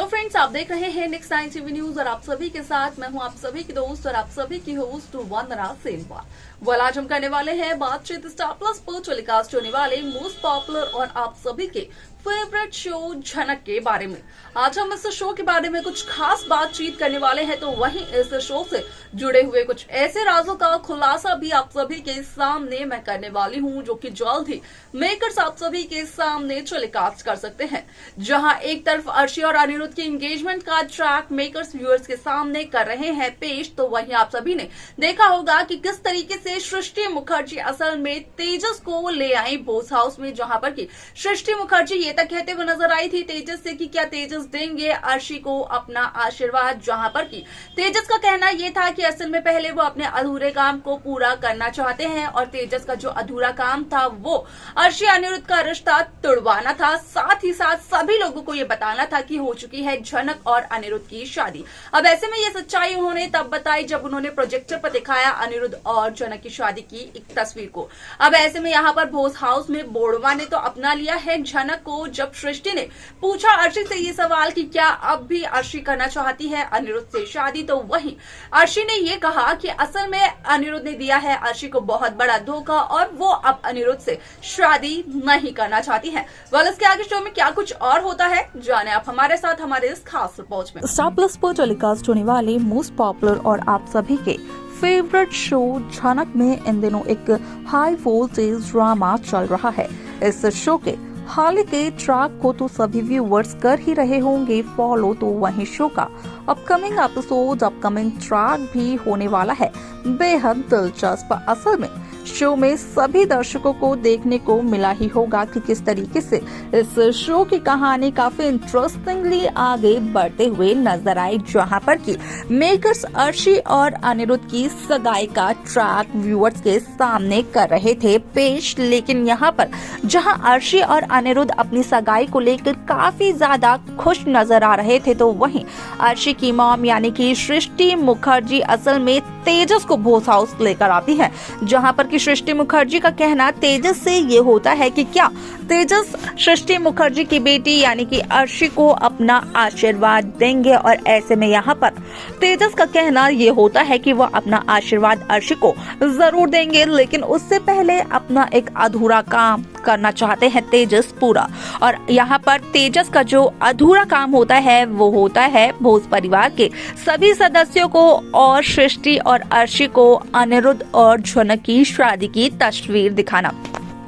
Friends, आप देख रहे हैं नेक्स्ट 9 टीवी न्यूज और आप सभी के साथ मैं हूं आप सभी की दोस्त और आप सभी की होस्ट वंदना सेनवाल। आज हम करने वाले हैं बातचीत स्टार प्लस पर टेलीकास्ट होने वाले मोस्ट पॉपुलर और आप सभी के फेवरेट शो झनक के बारे में। आज हम इस शो के बारे में कुछ खास बातचीत करने वाले हैं, तो वहीं इस शो से जुड़े हुए कुछ ऐसे राजों का खुलासा भी आप सभी के सामने मैं करने वाली हूं, जो कि जल्द ही मेकर्स आप सभी के सामने टेलीकास्ट कर सकते हैं। जहां एक तरफ अर्शी और अनिरुद्ध की एंगेजमेंट का ट्रैक मेकर्स व्यूअर्स के सामने कर रहे हैं पेश, तो वहीं आप सभी ने देखा होगा कि किस तरीके से सृष्टि मुखर्जी असल में तेजस को ले आई बोस हाउस में, जहां पर की सृष्टि मुखर्जी ये तक कहते हुए नजर आई थी तेजस से कि क्या तेजस देंगे अर्शी को अपना आशीर्वाद, जहां पर की तेजस का कहना यह था कि असल में पहले वो अपने अधूरे काम को पूरा करना चाहते हैं और तेजस का जो अधूरा काम था वो अर्शी अनिरुद्ध का रिश्ता तोड़वाना था। साथ ही साथ सभी लोगों को ये बताना था कि हो चुकी है झनक और अनिरुद्ध की शादी। अब ऐसे में ये सच्चाई उन्होंने तब बताई जब उन्होंने प्रोजेक्टर पर दिखाया अनिरुद्ध और झनक की शादी की एक तस्वीर को। अब ऐसे में यहाँ पर बोस हाउस में बोड़वा ने तो अपना लिया है झनक को। जब सृष्टि ने पूछा अर्शी से ये सवाल कि क्या अब भी अर्शी करना चाहती है अनिरुद्ध से शादी, तो वहीं अर्शी ने ये कहा कि असल में अनिरुद्ध ने दिया है अर्शी को बहुत बड़ा धोखा और वो अब अनिरुद्ध से शादी नहीं करना चाहती है। इसके आगे शो में क्या कुछ और होता है, जाने आप हमारे साथ हमारे इस खास रिपोर्ट में। स्टार प्लस पर टेलीकास्ट होने वाले मोस्ट पॉपुलर और आप सभी के फेवरेट शो झनक में इन दिनों एक हाई वोल्टेज ड्रामा चल रहा है। इस शो के हाल के ट्रैक को तो सभी व्यूअर्स कर ही रहे होंगे फॉलो, तो वहीं शो का अपकमिंग एपिसोड अपकमिंग ट्रैक भी होने वाला है बेहद दिलचस्प। असल में शो में सभी दर्शकों को देखने को मिला ही होगा कि किस तरीके से इस शो की कहानी काफी इंटरेस्टिंगली आगे बढ़ते हुए नजर आई, जहां पर कि मेकर्स अर्शी और अनिरुद्ध की सगाई का ट्रैक व्यूअर्स के सामने कर रहे थे पेश। लेकिन यहाँ पर जहां अर्शी और अनिरुद्ध अपनी सगाई को लेकर काफी ज्यादा खुश नजर आ रहे थे, तो वहीं अर्शी की मॉम यानी कि सृष्टि मुखर्जी असल में तेजस को बोस हाउस लेकर आती है, जहां पर कि सृष्टि मुखर्जी का कहना तेजस से ये होता है कि क्या तेजस सृष्टि मुखर्जी की बेटी यानी कि अर्शी को अपना आशीर्वाद देंगे, और ऐसे में यहाँ पर तेजस का कहना ये होता है कि वह अपना आशीर्वाद अर्शी को जरूर देंगे, लेकिन उससे पहले अपना एक अधूरा काम करना चाहते हैं तेजस पूरा। और यहाँ पर तेजस का जो अधूरा काम होता है वो होता है बोस परिवार के सभी सदस्यों को और सृष्टि और अर्शी को अनिरुद्ध और झनक की शादी की तस्वीर दिखाना,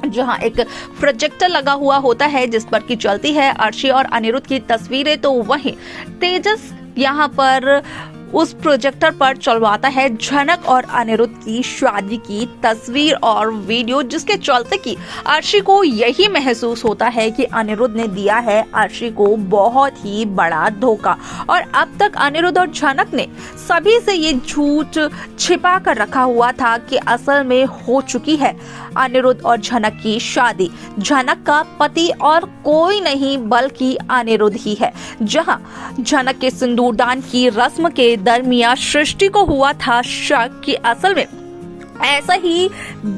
जहां एक प्रोजेक्टर लगा हुआ होता है जिस पर की चलती है अर्शी और अनिरुद्ध की तस्वीरें, तो वहीं तेजस यहाँ पर उस प्रोजेक्टर पर चलवाता है झनक और अनिरुद्ध की शादी की तस्वीर और वीडियो, जिसके चलते कि अर्शी को यही महसूस होता है कि अनिरुद्ध ने दिया है अर्शी को बहुत ही बड़ा धोखा। और अब तक अनिरुद्ध और झनक ने सभी से ये झूठ छिपा कर रखा हुआ था कि असल में हो चुकी है अनिरुद्ध और झनक की शादी। झनक का पति और कोई नहीं बल्कि अनिरुद्ध ही है। जहां झनक के सिंदूरदान की रस्म के दरमियान सृष्टि को हुआ था शक कि असल में ऐसा ही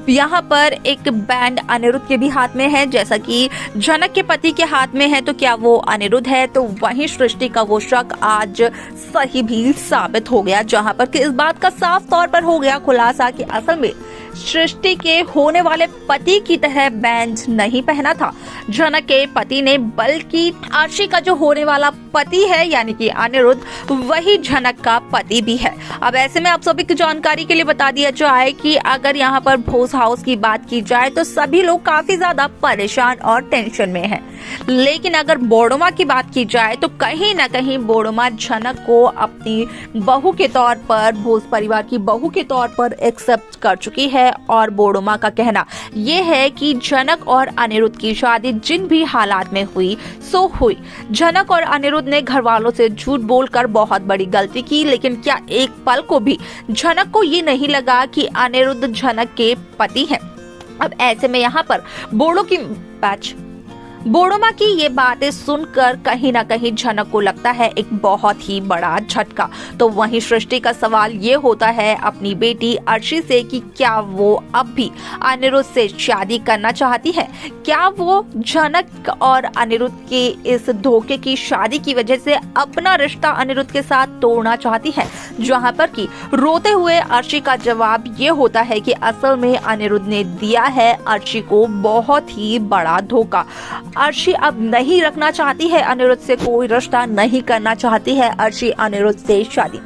यहाँ पर एक बैंड अनिरुद्ध के भी हाथ में है, जैसा कि झनक के पति के हाथ में है, तो क्या वो अनिरुद्ध है? तो वहीं सृष्टि का वो शक आज सही भी साबित हो गया, जहां पर कि इस बात का साफ तौर पर हो गया खुलासा कि असल में सृष्टि के होने वाले पति की तरह बैंड नहीं पहना था झनक के पति ने, बल्कि अर्शी का जो होने वाला पति है यानी कि अनिरुद्ध वही झनक का पति भी है। अब ऐसे में आप सभी की जानकारी के लिए बता दिया जाए कि अगर यहाँ पर बोस हाउस की बात की जाए तो सभी लोग काफी ज्यादा परेशान और टेंशन में हैं। लेकिन अगर बोड़ोमा की बात की जाए तो कहीं न कहीं बोड़ोमा झनक को अपनी बहू के तौर पर, बोस परिवार की बहू के तौर पर एक्सेप्ट कर चुकी है। और बोड़ोमा का कहना यह है कि झनक और अनिरुद्ध की शादी जिन भी हालात में हुई सो हुई। झनक और अनिरुद्ध ने घर वालों से झूठ बोलकर बहुत बड़ी गलती की, लेकिन क्या एक पल को भी झनक को ये नहीं लगा कि अनिरुद्ध झनक के पति हैं। अब ऐसे में यहाँ पर बोड़ो की बैच बोडोमा की ये बातें सुनकर कहीं ना कहीं झनक को लगता है एक बहुत ही बड़ा झटका। तो वहीं सृष्टि का सवाल ये होता है अपनी बेटी अर्शी से कि क्या वो अब भी अनिरुद्ध से शादी करना चाहती है। क्या वो झनक और अनिरुद्ध के इस धोखे की शादी की वजह से अपना रिश्ता अनिरुद्ध के साथ तोड़ना चाहती है। जहां पर कि रोते हुए अर्शी का जवाब ये होता है कि असल में अनिरुद्ध ने दिया है अर्शी को बहुत ही बड़ा धोखा। अर्शी अब नहीं रखना चाहती है अनिरुद्ध से कोई रिश्ता, नहीं करना चाहती है अर्शी अनिरुद्ध से शादी।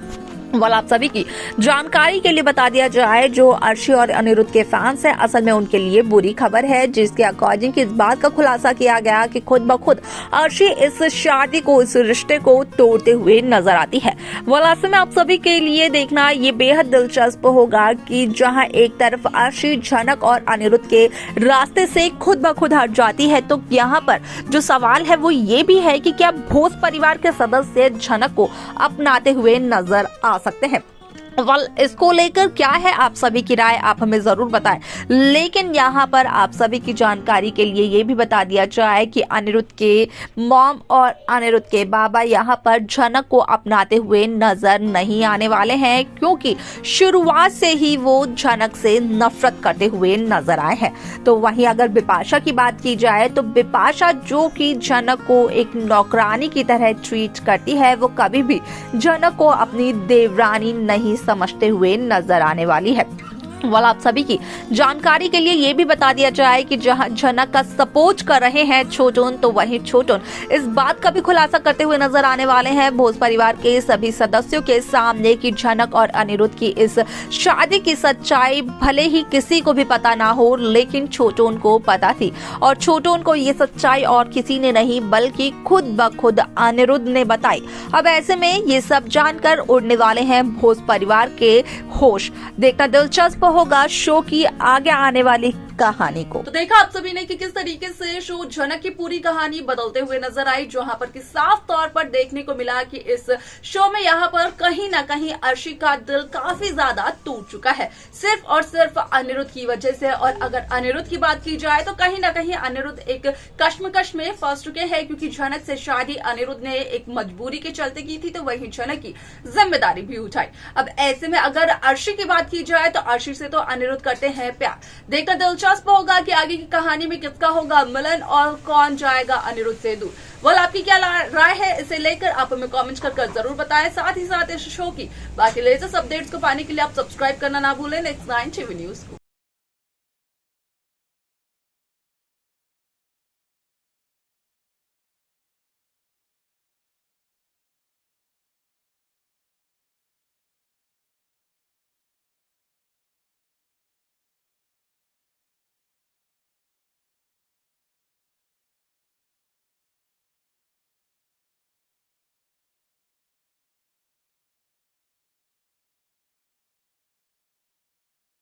वाल आप सभी की जानकारी के लिए बता दिया जाए, जो अर्शी और अनिरुद्ध के फैंस हैं असल में उनके लिए बुरी खबर है, जिसके अकॉर्डिंग इस बात का खुलासा किया गया कि खुद ब खुद अर्शी इस शादी को, इस रिश्ते को तोड़ते हुए नजर आती है। वाल ऐसे में आप सभी के लिए देखना ये बेहद दिलचस्प होगा कि जहां एक तरफ अर्शी झनक और अनिरुद्ध के रास्ते से खुद ब खुद हट जाती है, तो यहाँ पर जो सवाल है वो ये भी है कि क्या भोज परिवार के सदस्य झनक को अपनाते हुए नजर आ सकते हैं। इसको लेकर क्या है आप सभी की राय, आप हमें जरूर बताएं। लेकिन यहाँ पर आप सभी की जानकारी के लिए ये भी बता दिया जाए कि अनिरुद्ध के मॉम और अनिरुद्ध के बाबा यहाँ पर झनक को अपनाते हुए नजर नहीं आने वाले हैं, क्योंकि शुरुआत से ही वो झनक से नफरत करते हुए नजर आए हैं। तो वहीं अगर बिपाशा की बात की जाए तो बिपाशा जो कि झनक को एक नौकरानी की तरह ट्रीट करती है, वो कभी भी झनक को अपनी देवरानी नहीं समझते हुए नजर आने वाली है। वाल आप सभी की जानकारी के लिए ये भी बता दिया जाए कि जहां झनक का सपोर्ट कर रहे हैं छोटन, तो वहीं छोटन इस बात का भी खुलासा करते हुए नजर आने वाले हैं भोज परिवार के सभी सदस्यों के सामने कि झनक और अनिरुद्ध की इस शादी की सच्चाई भले ही किसी को भी पता ना हो, लेकिन छोटन को पता थी। और छोटन को ये सच्चाई और किसी ने नहीं बल्कि खुद ब खुद अनिरुद्ध ने बताई। अब ऐसे में ये सब जानकर उड़ने वाले हैं भोज परिवार के होश। देखना दिलचस्प होगा शो की आगे आने वाली कहानी को। तो देखा आप सभी ने कि किस तरीके से शो झनक की पूरी कहानी बदलते हुए नजर आई, जहां पर कि साफ तौर पर देखने को मिला कि इस शो में यहाँ पर कहीं ना कहीं अर्शी का दिल काफी ज्यादा टूट चुका है, सिर्फ और सिर्फ अनिरुद्ध की वजह से। और अगर अनिरुद्ध की बात की जाए तो कहीं ना कहीं अनिरुद्ध एक कश्मकश में फंस चुके हैं, क्योंकि झनक से शादी अनिरुद्ध ने एक मजबूरी के चलते की थी, तो वही झनक की जिम्मेदारी भी उठाई। अब ऐसे में अगर अर्शी की बात की जाए तो अर्शी से तो अनिरुद्ध करते हैं प्यार। देखना दिलचस्प होगा कि आगे की कहानी में किसका होगा मिलन और कौन जाएगा अनिरुद्ध से दूर। वाल आपकी क्या राय है इसे लेकर, आप हमें कमेंट कर जरूर बताएं। साथ ही साथ इस शो की बाकी लेटेस्ट अपडेट्स को पाने के लिए आप सब्सक्राइब करना ना भूलें नेक्स्ट 9 टीवी न्यूज को।